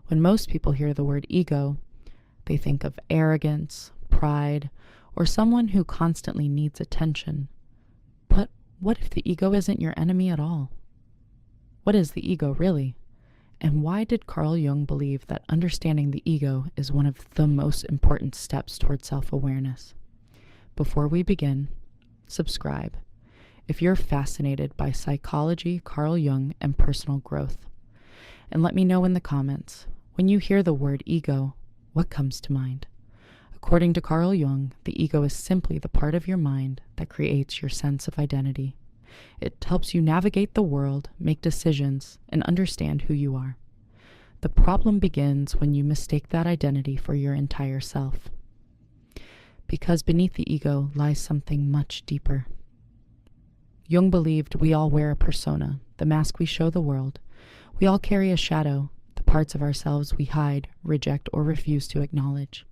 When most people hear the word ego, they think of arrogance, pride, or someone who constantly needs attention. But what if the ego isn't your enemy at all? What is the ego really? And why did Carl Jung believe that understanding the ego is one of the most important steps toward self-awareness? Before we begin, subscribe if you're fascinated by psychology, Carl Jung, and personal growth. And let me know in the comments, when you hear the word ego, what comes to mind? According to Carl Jung, the ego is simply the part of your mind that creates your sense of identity. It helps you navigate the world, make decisions, and understand who you are. The problem begins when you mistake that identity for your entire self. Because beneath the ego lies something much deeper. Jung believed we all wear a persona, the mask we show the world. We all carry a shadow, the parts of ourselves we hide, reject, or refuse to acknowledge.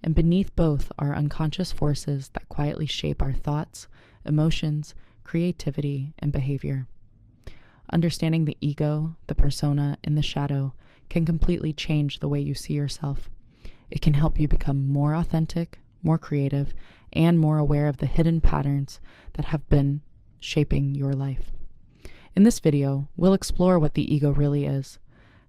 And beneath both are unconscious forces that quietly shape our thoughts, emotions, creativity, and behavior. Understanding the ego, the persona, and the shadow can completely change the way you see yourself. It can help you become more authentic, more creative, and more aware of the hidden patterns that have been shaping your life. In this video, we'll explore what the ego really is,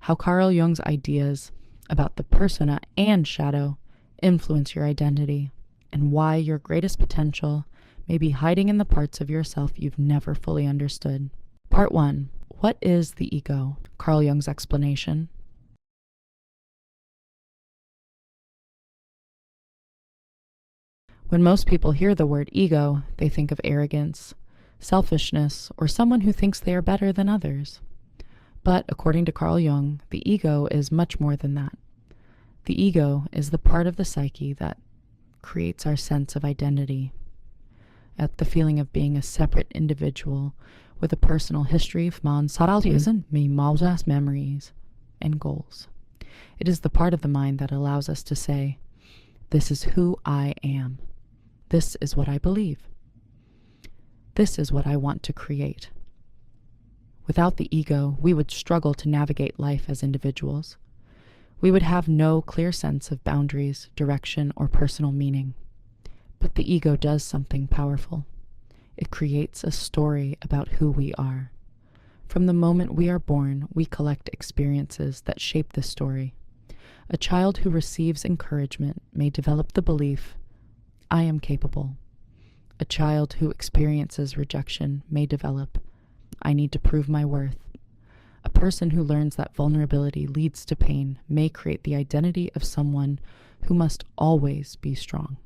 how Carl Jung's ideas about the persona and shadow influence your identity, and why your greatest potential may be hiding in the parts of yourself you've never fully understood. Part 1. What is the ego? Carl Jung's explanation. When most people hear the word ego, they think of arrogance, selfishness, or someone who thinks they are better than others. But according to Carl Jung, the ego is much more than that. The ego is the part of the psyche that creates our sense of identity, at the feeling of being a separate individual with a personal history of memories and goals. It is the part of the mind that allows us to say, "This is who I am. This is what I believe. This is what I want to create." Without the ego, we would struggle to navigate life as individuals. We would have no clear sense of boundaries, direction, or personal meaning. But the ego does something powerful. It creates a story about who we are. From the moment we are born, we collect experiences that shape this story. A child who receives encouragement may develop the belief, "I am capable." A child who experiences rejection may develop, "I need to prove my worth." A person who learns that vulnerability leads to pain may create the identity of someone who must always be strong.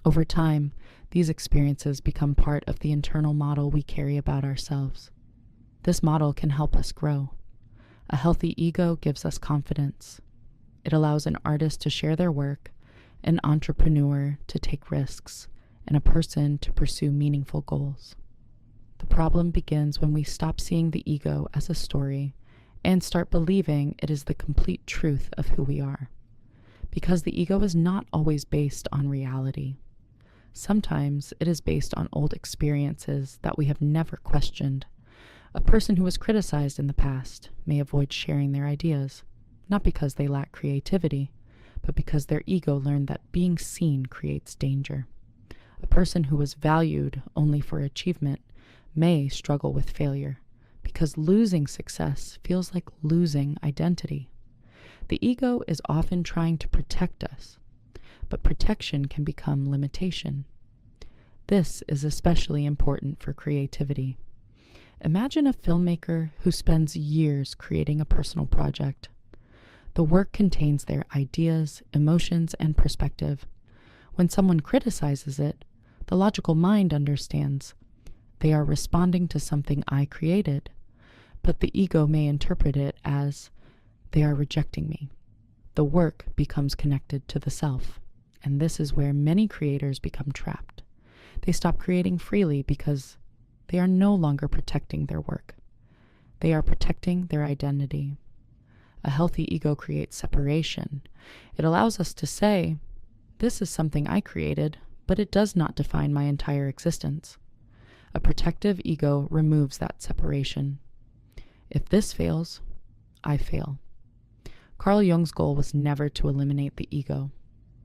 Over time, these experiences become part of the internal model we carry about ourselves. This model can help us grow. A healthy ego gives us confidence. It allows an artist to share their work, an entrepreneur to take risks, and a person to pursue meaningful goals. The problem begins when we stop seeing the ego as a story and start believing it is the complete truth of who we are. Because the ego is not always based on reality. Sometimes it is based on old experiences that we have never questioned. A person who was criticized in the past may avoid sharing their ideas, not because they lack creativity, but because their ego learned that being seen creates danger. A person who was valued only for achievement may struggle with failure, because losing success feels like losing identity. The ego is often trying to protect us, but protection can become limitation. This is especially important for creativity. Imagine a filmmaker who spends years creating a personal project. The work contains their ideas, emotions, and perspective. When someone criticizes it, the logical mind understands they are responding to something I created, but the ego may interpret it as they are rejecting me. The work becomes connected to the self, and this is where many creators become trapped. They stop creating freely because they are no longer protecting their work. They are protecting their identity. A healthy ego creates separation. It allows us to say, "This is something I created, but it does not define my entire existence." A protective ego removes that separation. If this fails, I fail. Carl Jung's goal was never to eliminate the ego.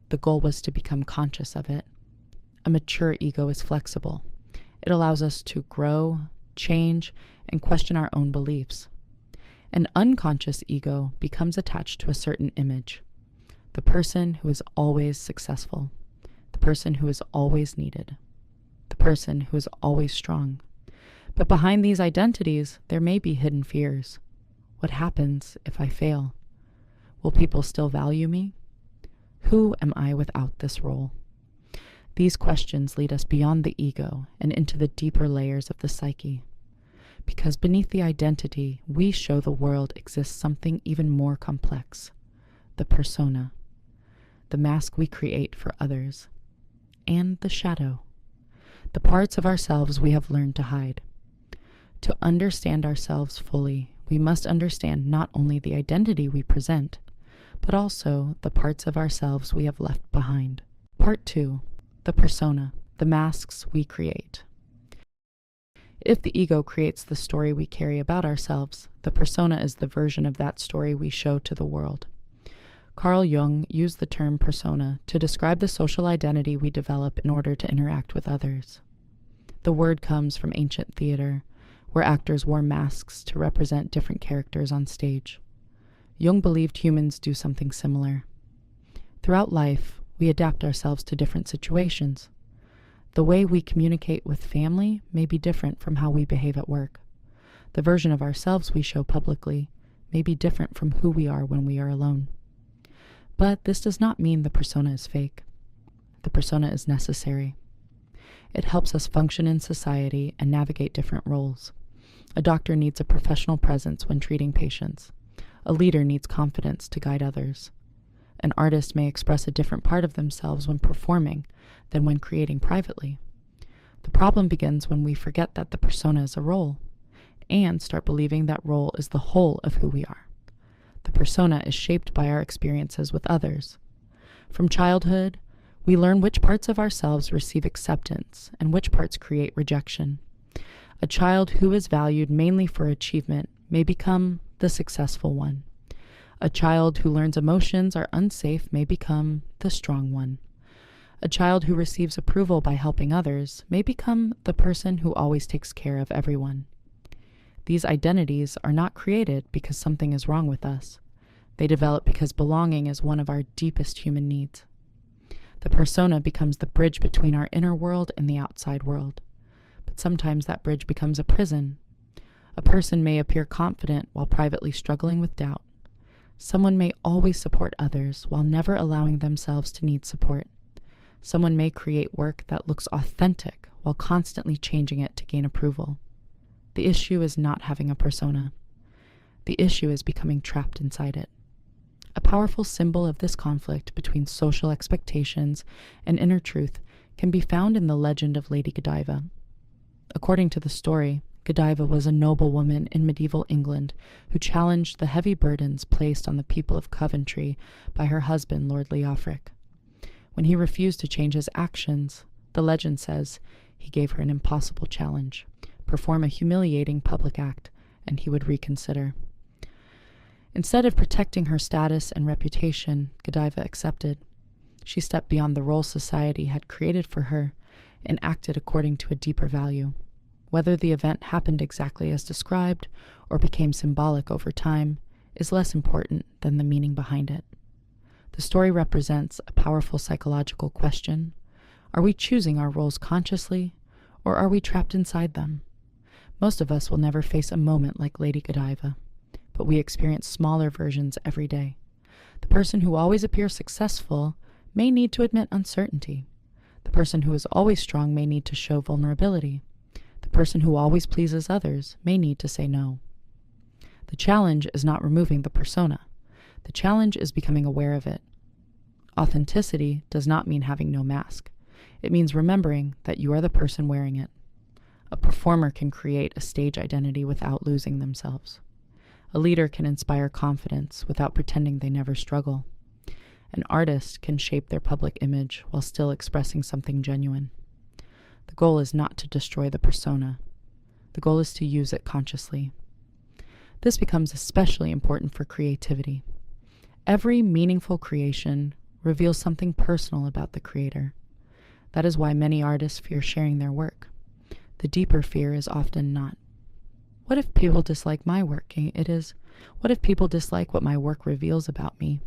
The goal was to become conscious of it. A mature ego is flexible. It allows us to grow, change, and question our own beliefs. An unconscious ego becomes attached to a certain image. The person who is always successful. The person who is always needed. The person who is always strong. But behind these identities, there may be hidden fears. What happens if I fail? Will people still value me? Who am I without this role? These questions lead us beyond the ego and into the deeper layers of the psyche. Because beneath the identity we show the world exists something even more complex, the persona, the mask we create for others, and the shadow, the parts of ourselves we have learned to hide. To understand ourselves fully, we must understand not only the identity we present, but also the parts of ourselves we have left behind. Part 2. The persona, the masks we create. If the ego creates the story we carry about ourselves, the persona is the version of that story we show to the world. Carl Jung used the term persona to describe the social identity we develop in order to interact with others. The word comes from ancient theater, where actors wore masks to represent different characters on stage. Jung believed humans do something similar. Throughout life, we adapt ourselves to different situations. The way we communicate with family may be different from how we behave at work. The version of ourselves we show publicly may be different from who we are when we are alone. But this does not mean the persona is fake. The persona is necessary. It helps us function in society and navigate different roles. A doctor needs a professional presence when treating patients. A leader needs confidence to guide others. An artist may express a different part of themselves when performing than when creating privately. The problem begins when we forget that the persona is a role and start believing that role is the whole of who we are. The persona is shaped by our experiences with others. From childhood, we learn which parts of ourselves receive acceptance and which parts create rejection. A child who is valued mainly for achievement may become the successful one. A child who learns emotions are unsafe may become the strong one. A child who receives approval by helping others may become the person who always takes care of everyone. These identities are not created because something is wrong with us. They develop because belonging is one of our deepest human needs. The persona becomes the bridge between our inner world and the outside world. But sometimes that bridge becomes a prison. A person may appear confident while privately struggling with doubt. Someone may always support others while never allowing themselves to need support. Someone may create work that looks authentic while constantly changing it to gain approval. The issue is not having a persona. The issue is becoming trapped inside it. A powerful symbol of this conflict between social expectations and inner truth can be found in the legend of Lady Godiva. According to the story, Godiva was a noblewoman in medieval England who challenged the heavy burdens placed on the people of Coventry by her husband, Lord Leofric. When he refused to change his actions, the legend says he gave her an impossible challenge: perform a humiliating public act, and he would reconsider. Instead of protecting her status and reputation, Godiva accepted. She stepped beyond the role society had created for her and acted according to a deeper value. Whether the event happened exactly as described or became symbolic over time is less important than the meaning behind it. The story represents a powerful psychological question. Are we choosing our roles consciously, or are we trapped inside them? Most of us will never face a moment like Lady Godiva, but we experience smaller versions every day. The person who always appears successful may need to admit uncertainty. The person who is always strong may need to show vulnerability. The person who always pleases others may need to say no. The challenge is not removing the persona. The challenge is becoming aware of it. Authenticity does not mean having no mask. It means remembering that you are the person wearing it. A performer can create a stage identity without losing themselves. A leader can inspire confidence without pretending they never struggle. An artist can shape their public image while still expressing something genuine. The goal is not to destroy the persona. The goal is to use it consciously. This becomes especially important for creativity. Every meaningful creation reveals something personal about the creator. That is why many artists fear sharing their work. The deeper fear is often not, what if people dislike my work? What if people dislike what my work reveals about me?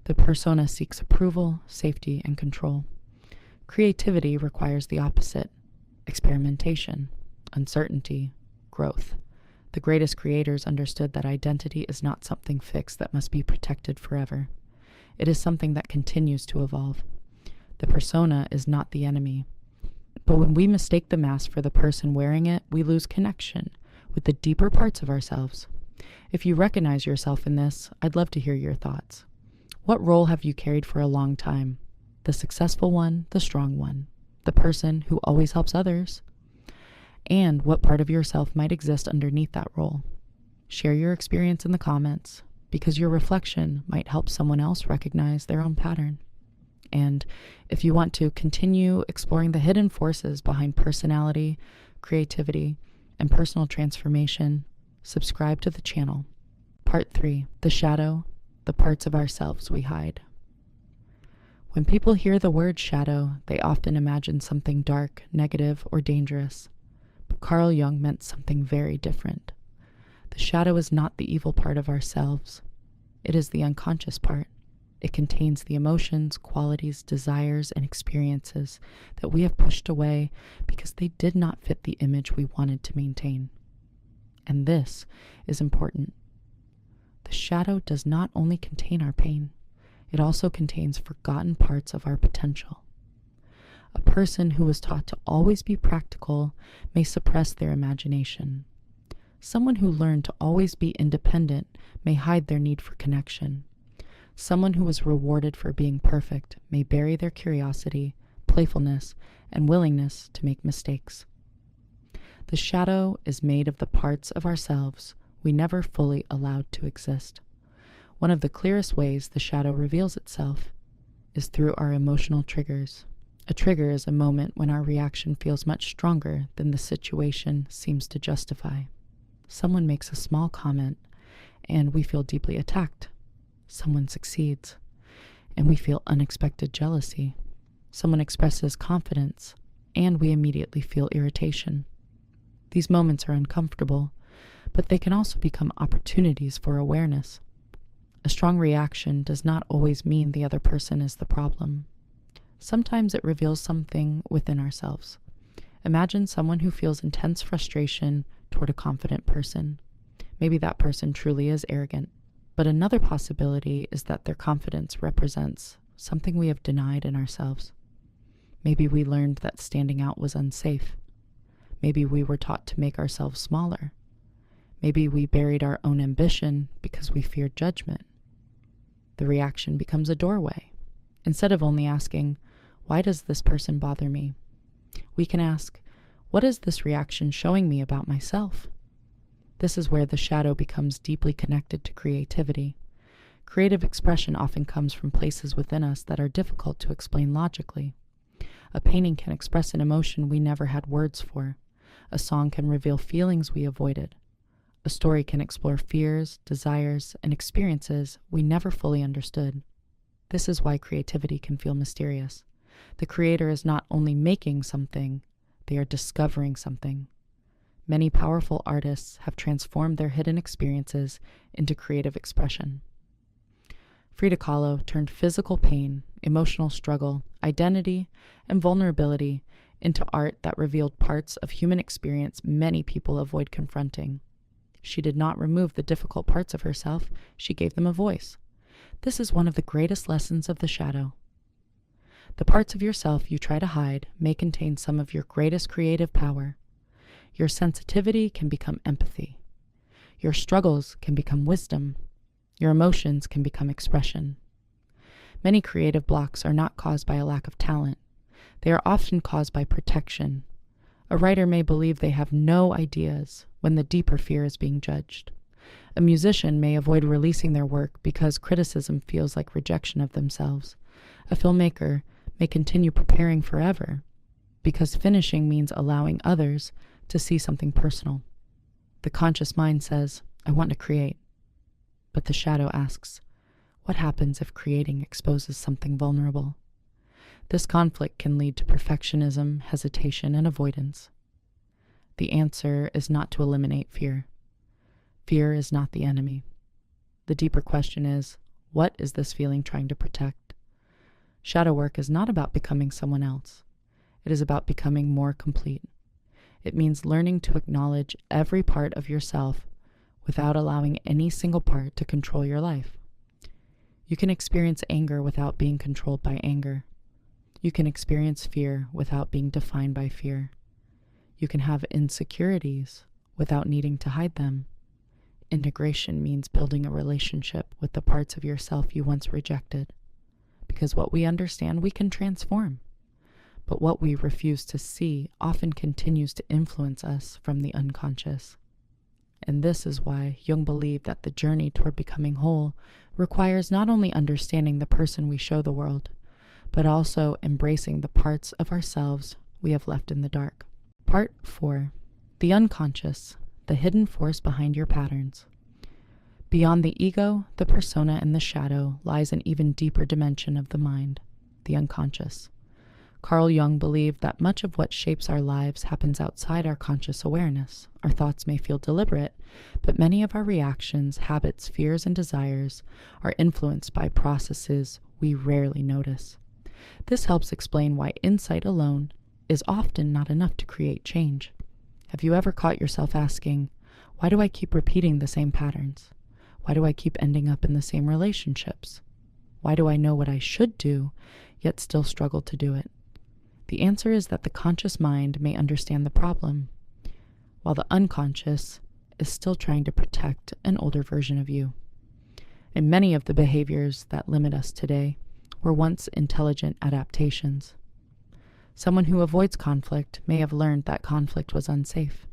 The persona seeks approval, safety, and control. Creativity requires the opposite: experimentation, uncertainty, growth. The greatest creators understood that identity is not something fixed that must be protected forever. It is something that continues to evolve. The persona is not the enemy. But when we mistake the mask for the person wearing it, we lose connection with the deeper parts of ourselves. If you recognize yourself in this, I'd love to hear your thoughts. What role have you carried for a long time? The successful one, the strong one, the person who always helps others? And what part of yourself might exist underneath that role? Share your experience in the comments, because your reflection might help someone else recognize their own pattern. And if you want to continue exploring the hidden forces behind personality, creativity, and personal transformation, subscribe to the channel. Part 3, The Shadow, the Parts of Ourselves We Hide. When people hear the word shadow, they often imagine something dark, negative, or dangerous. But Carl Jung meant something very different. The shadow is not the evil part of ourselves. It is the unconscious part. It contains the emotions, qualities, desires, and experiences that we have pushed away because they did not fit the image we wanted to maintain. And this is important. The shadow does not only contain our pain, it also contains forgotten parts of our potential. A person who was taught to always be practical may suppress their imagination. Someone who learned to always be independent may hide their need for connection. Someone who was rewarded for being perfect may bury their curiosity, playfulness, and willingness to make mistakes. The shadow is made of the parts of ourselves we never fully allowed to exist. One of the clearest ways the shadow reveals itself is through our emotional triggers. A trigger is a moment when our reaction feels much stronger than the situation seems to justify. Someone makes a small comment, and we feel deeply attacked. Someone succeeds, and we feel unexpected jealousy. Someone expresses confidence, and we immediately feel irritation. These moments are uncomfortable, but they can also become opportunities for awareness. A strong reaction does not always mean the other person is the problem. Sometimes it reveals something within ourselves. Imagine someone who feels intense frustration toward a confident person. Maybe that person truly is arrogant. But another possibility is that their confidence represents something we have denied in ourselves. Maybe we learned that standing out was unsafe. Maybe we were taught to make ourselves smaller. Maybe we buried our own ambition because we feared judgment. The reaction becomes a doorway. Instead of only asking, "Why does this person bother me?" we can ask, "What is this reaction showing me about myself?" This is where the shadow becomes deeply connected to creativity. Creative expression often comes from places within us that are difficult to explain logically. A painting can express an emotion we never had words for. A song can reveal feelings we avoided. A story can explore fears, desires, and experiences we never fully understood. This is why creativity can feel mysterious. The creator is not only making something, they are discovering something. Many powerful artists have transformed their hidden experiences into creative expression. Frida Kahlo turned physical pain, emotional struggle, identity, and vulnerability into art that revealed parts of human experience many people avoid confronting. She did not remove the difficult parts of herself, she gave them a voice. This is one of the greatest lessons of the shadow. The parts of yourself you try to hide may contain some of your greatest creative power. Your sensitivity can become empathy. Your struggles can become wisdom. Your emotions can become expression. Many creative blocks are not caused by a lack of talent. They are often caused by protection. A writer may believe they have no ideas when the deeper fear is being judged. A musician may avoid releasing their work because criticism feels like rejection of themselves. A filmmaker may continue preparing forever because finishing means allowing others to see something personal. The conscious mind says, "I want to create." But the shadow asks, What happens if creating exposes something vulnerable? This conflict can lead to perfectionism, hesitation, and avoidance. The answer is not to eliminate fear. Fear is not the enemy. The deeper question is, what is this feeling trying to protect? Shadow work is not about becoming someone else. It is about becoming more complete. It means learning to acknowledge every part of yourself without allowing any single part to control your life. You can experience anger without being controlled by anger. You can experience fear without being defined by fear. You can have insecurities without needing to hide them. Integration means building a relationship with the parts of yourself you once rejected. Because what we understand, we can transform. But what we refuse to see often continues to influence us from the unconscious. And this is why Jung believed that the journey toward becoming whole requires not only understanding the person we show the world, but also embracing the parts of ourselves we have left in the dark. Part 4. The unconscious, the hidden force behind your patterns. Beyond the ego, the persona, and the shadow lies an even deeper dimension of the mind, the unconscious. Carl Jung believed that much of what shapes our lives happens outside our conscious awareness. Our thoughts may feel deliberate, but many of our reactions, habits, fears, and desires are influenced by processes we rarely notice. This helps explain why insight alone is often not enough to create change. Have you ever caught yourself asking, why do I keep repeating the same patterns? Why do I keep ending up in the same relationships? Why do I know what I should do, yet still struggle to do it? The answer is that the conscious mind may understand the problem, while the unconscious is still trying to protect an older version of you. And many of the behaviors that limit us today were once intelligent adaptations. Someone who avoids conflict may have learned that conflict was unsafe.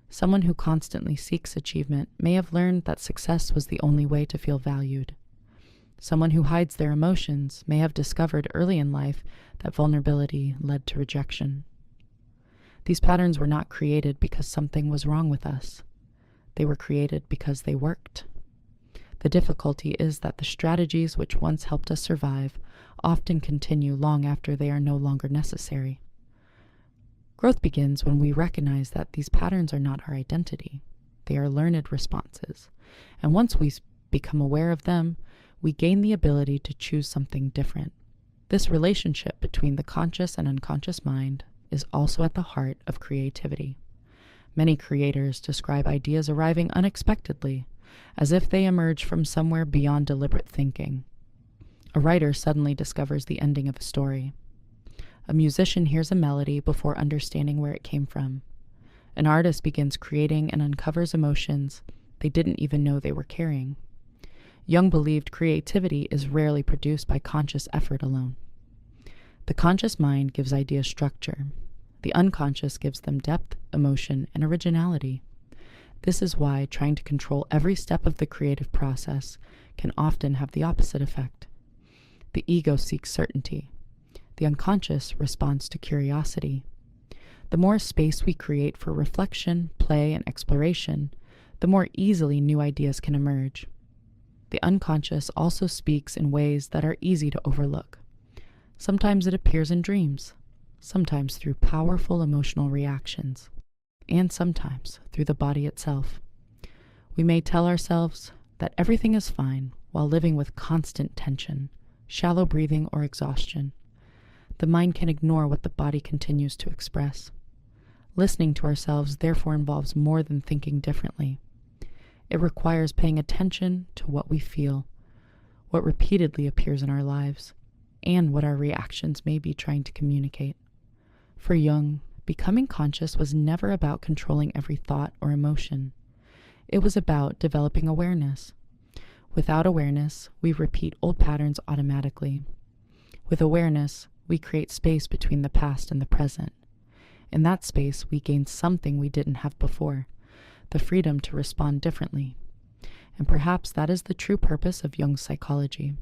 Someone who constantly seeks achievement may have learned that success was the only way to feel valued. Someone who hides their emotions may have discovered early in life that vulnerability led to rejection. These patterns were not created because something was wrong with us. They were created because they worked. The difficulty is that the strategies which once helped us survive often continue long after they are no longer necessary. Growth begins when we recognize that these patterns are not our identity. They are learned responses. And once we become aware of them, we gain the ability to choose something different. This relationship between the conscious and unconscious mind is also at the heart of creativity. Many creators describe ideas arriving unexpectedly, as if they emerge from somewhere beyond deliberate thinking. A writer suddenly discovers the ending of a story. A musician hears a melody before understanding where it came from. An artist begins creating and uncovers emotions they didn't even know they were carrying. Jung believed creativity is rarely produced by conscious effort alone. The conscious mind gives ideas structure. The unconscious gives them depth, emotion, and originality. This is why trying to control every step of the creative process can often have the opposite effect. The ego seeks certainty. The unconscious responds to curiosity. The more space we create for reflection, play, and exploration, the more easily new ideas can emerge. The unconscious also speaks in ways that are easy to overlook. Sometimes it appears in dreams, sometimes through powerful emotional reactions, and sometimes through the body itself. We may tell ourselves that everything is fine while living with constant tension, shallow breathing, or exhaustion. The mind can ignore what the body continues to express. Listening to ourselves therefore involves more than thinking differently. It requires paying attention to what we feel, what repeatedly appears in our lives, and what our reactions may be trying to communicate. For Jung, becoming conscious was never about controlling every thought or emotion. It was about developing awareness. Without awareness, we repeat old patterns automatically. With awareness, we create space between the past and the present. In that space, we gain something we didn't have before, the freedom to respond differently. And perhaps that is the true purpose of Jung's psychology.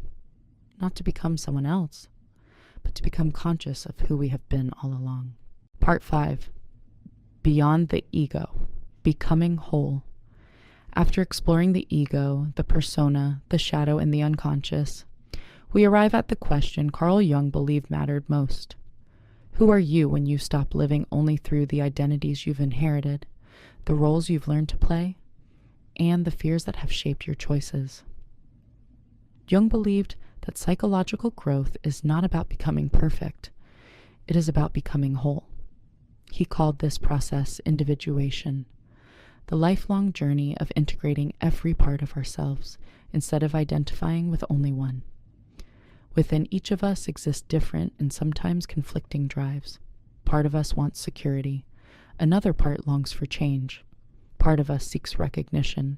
Not to become someone else, but to become conscious of who we have been all along. Part 5. Beyond the ego, becoming whole. After exploring the ego, the persona, the shadow, and the unconscious, we arrive at the question Carl Jung believed mattered most. Who are you when you stop living only through the identities you've inherited, the roles you've learned to play, and the fears that have shaped your choices? Jung believed that psychological growth is not about becoming perfect. It is about becoming whole. He called this process individuation, the lifelong journey of integrating every part of ourselves instead of identifying with only one. Within each of us exist different and sometimes conflicting drives. Part of us wants security. Another part longs for change. Part of us seeks recognition.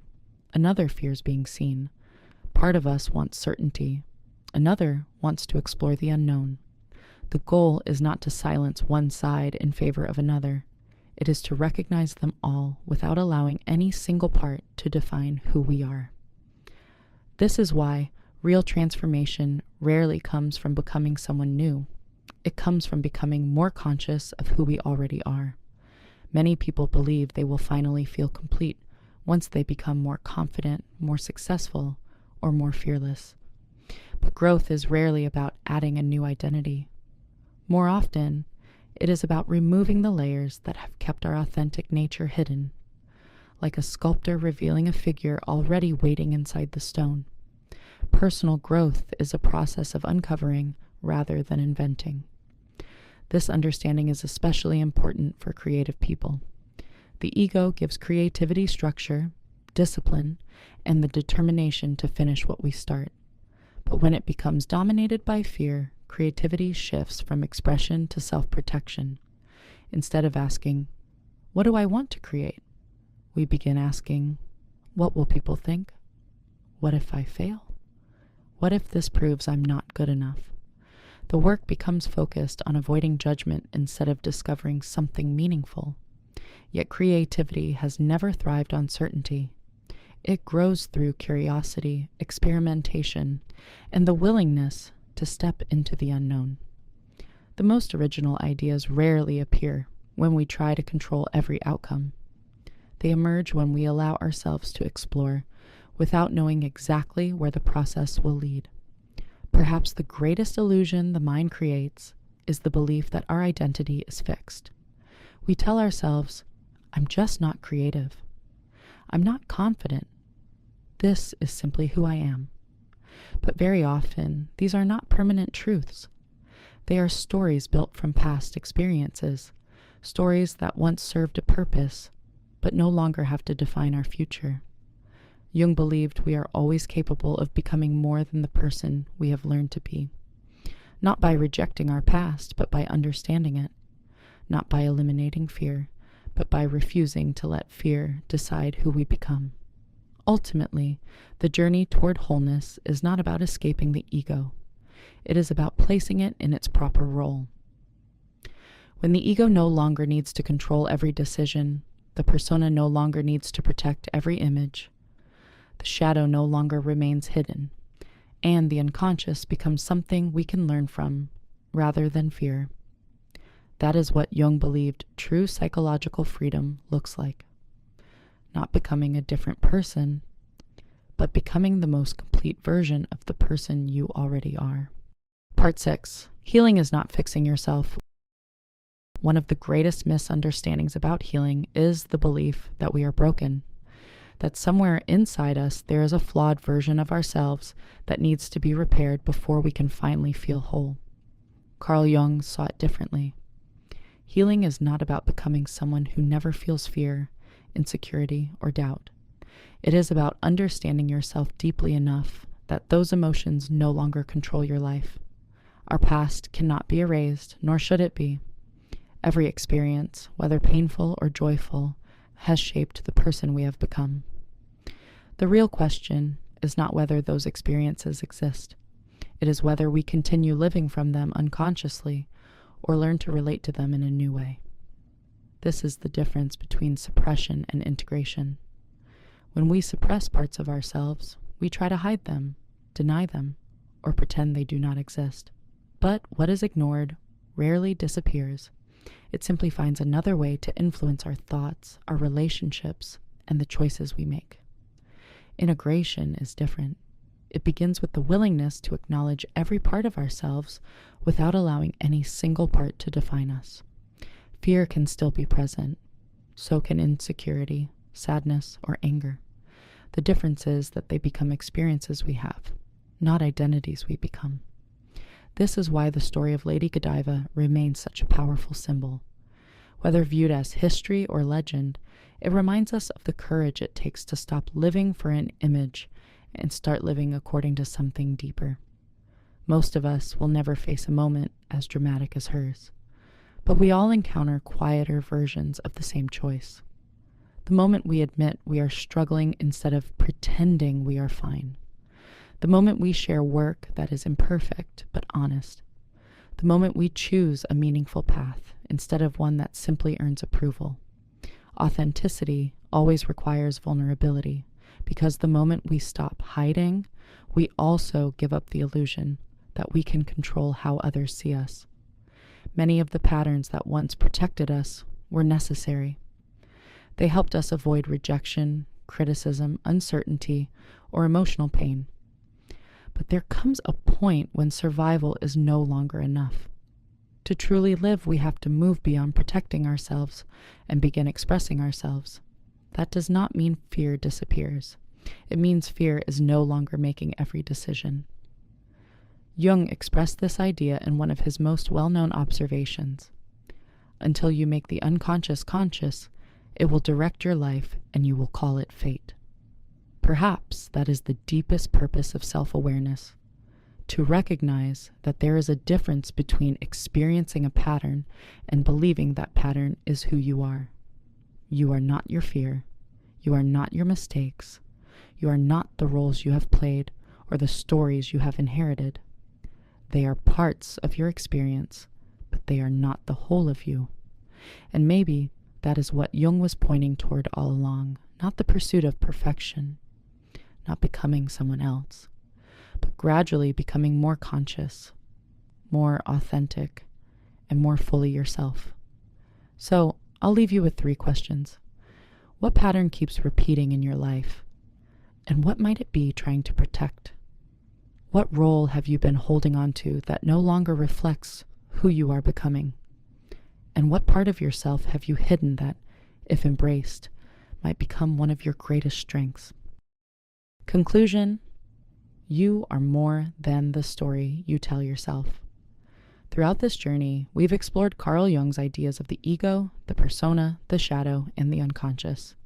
Another fears being seen. Part of us wants certainty. Another wants to explore the unknown. The goal is not to silence one side in favor of another. It is to recognize them all without allowing any single part to define who we are. This is why real transformation rarely comes from becoming someone new. It comes from becoming more conscious of who we already are. Many people believe they will finally feel complete once they become more confident, more successful, or more fearless. But growth is rarely about adding a new identity. More often, it is about removing the layers that have kept our authentic nature hidden, like a sculptor revealing a figure already waiting inside the stone. Personal growth is a process of uncovering rather than inventing. This understanding is especially important for creative people. The ego gives creativity structure, discipline, and the determination to finish what we start. But when it becomes dominated by fear, creativity shifts from expression to self-protection. Instead of asking, "What do I want to create?" we begin asking, "What will people think? What if I fail? What if this proves I'm not good enough?" The work becomes focused on avoiding judgment instead of discovering something meaningful. Yet creativity has never thrived on certainty. It grows through curiosity, experimentation, and the willingness to step into the unknown. The most original ideas rarely appear when we try to control every outcome. They emerge when we allow ourselves to explore without knowing exactly where the process will lead. Perhaps the greatest illusion the mind creates is the belief that our identity is fixed. We tell ourselves, "I'm just not creative. I'm not confident. This is simply who I am." But very often, these are not permanent truths. They are stories built from past experiences, stories that once served a purpose, but no longer have to define our future. Jung believed we are always capable of becoming more than the person we have learned to be, not by rejecting our past, but by understanding it, not by eliminating fear, but by refusing to let fear decide who we become. Ultimately, the journey toward wholeness is not about escaping the ego. It is about placing it in its proper role. When the ego no longer needs to control every decision, the persona no longer needs to protect every image, the shadow no longer remains hidden, and the unconscious becomes something we can learn from rather than fear. That is what Jung believed true psychological freedom looks like. Not becoming a different person, but becoming the most complete version of the person you already are. Part 6. Healing is not fixing yourself. One of the greatest misunderstandings about healing is the belief that we are broken, that somewhere inside us there is a flawed version of ourselves that needs to be repaired before we can finally feel whole. Carl Jung saw it differently. Healing is not about becoming someone who never feels fear, insecurity, or doubt. It is about understanding yourself deeply enough that those emotions no longer control your life. Our past cannot be erased, nor should it be. Every experience, whether painful or joyful, has shaped the person we have become. The real question is not whether those experiences exist. It is whether we continue living from them unconsciously or learn to relate to them in a new way. This is the difference between suppression and integration. When we suppress parts of ourselves, we try to hide them, deny them, or pretend they do not exist. But what is ignored rarely disappears. It simply finds another way to influence our thoughts, our relationships, and the choices we make. Integration is different. It begins with the willingness to acknowledge every part of ourselves without allowing any single part to define us. Fear can still be present. So can insecurity, sadness, or anger. The difference is that they become experiences we have, not identities we become. This is why the story of Lady Godiva remains such a powerful symbol. Whether viewed as history or legend, it reminds us of the courage it takes to stop living for an image and start living according to something deeper. Most of us will never face a moment as dramatic as hers, but we all encounter quieter versions of the same choice. The moment we admit we are struggling instead of pretending we are fine. The moment we share work that is imperfect but honest. The moment we choose a meaningful path instead of one that simply earns approval. Authenticity always requires vulnerability, because the moment we stop hiding, we also give up the illusion that we can control how others see us. Many of the patterns that once protected us were necessary. They helped us avoid rejection, criticism, uncertainty, or emotional pain. But there comes a point when survival is no longer enough. To truly live, we have to move beyond protecting ourselves and begin expressing ourselves. That does not mean fear disappears. It means fear is no longer making every decision. Jung expressed this idea in one of his most well-known observations. Until you make the unconscious conscious, it will direct your life and you will call it fate. Perhaps that is the deepest purpose of self-awareness, to recognize that there is a difference between experiencing a pattern and believing that pattern is who you are. You are not your fear. You are not your mistakes. You are not the roles you have played or the stories you have inherited. They are parts of your experience, but they are not the whole of you. And maybe that is what Jung was pointing toward all along, not the pursuit of perfection, not becoming someone else, but gradually becoming more conscious, more authentic, and more fully yourself. So I'll leave you with 3 questions. What pattern keeps repeating in your life? And what might it be trying to protect? What role have you been holding on to that no longer reflects who you are becoming? And what part of yourself have you hidden that, if embraced, might become one of your greatest strengths? Conclusion: you are more than the story you tell yourself. Throughout this journey, we've explored Carl Jung's ideas of the ego, the persona, the shadow, and the unconscious.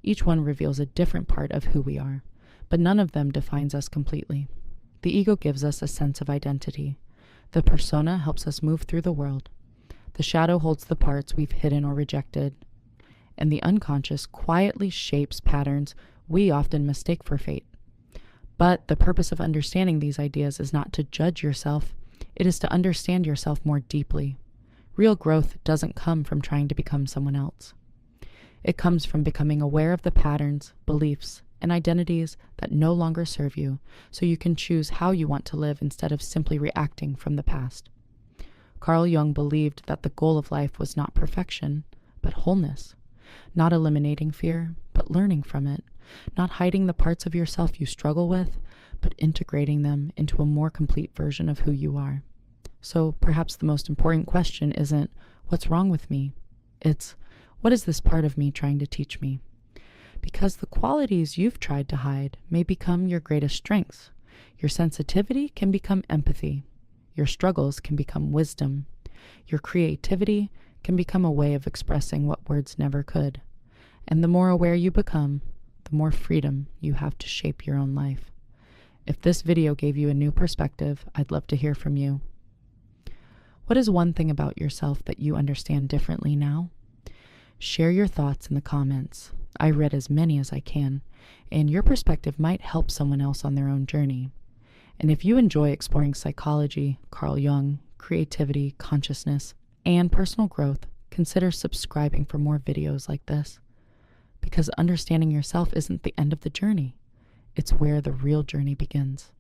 Each one reveals a different part of who we are, but none of them defines us completely. The ego gives us a sense of identity. The persona helps us move through the world. The shadow holds the parts we've hidden or rejected. And the unconscious quietly shapes patterns we often mistake for fate. But the purpose of understanding these ideas is not to judge yourself. It is to understand yourself more deeply. Real growth doesn't come from trying to become someone else. It comes from becoming aware of the patterns, beliefs, and identities that no longer serve you, so you can choose how you want to live instead of simply reacting from the past. Carl Jung believed that the goal of life was not perfection, but wholeness. Not eliminating fear, but learning from it. Not hiding the parts of yourself you struggle with, but integrating them into a more complete version of who you are. So perhaps the most important question isn't, what's wrong with me? It's, what is this part of me trying to teach me? Because the qualities you've tried to hide may become your greatest strengths. Your sensitivity can become empathy. Your struggles can become wisdom. Your creativity can become a way of expressing what words never could. And the more aware you become, the more freedom you have to shape your own life. If this video gave you a new perspective, I'd love to hear from you. What is one thing about yourself that you understand differently now? Share your thoughts in the comments. I read as many as I can, and your perspective might help someone else on their own journey. And if you enjoy exploring psychology, Carl Jung, creativity, consciousness, and personal growth, consider subscribing for more videos like this. Because understanding yourself isn't the end of the journey. It's where the real journey begins.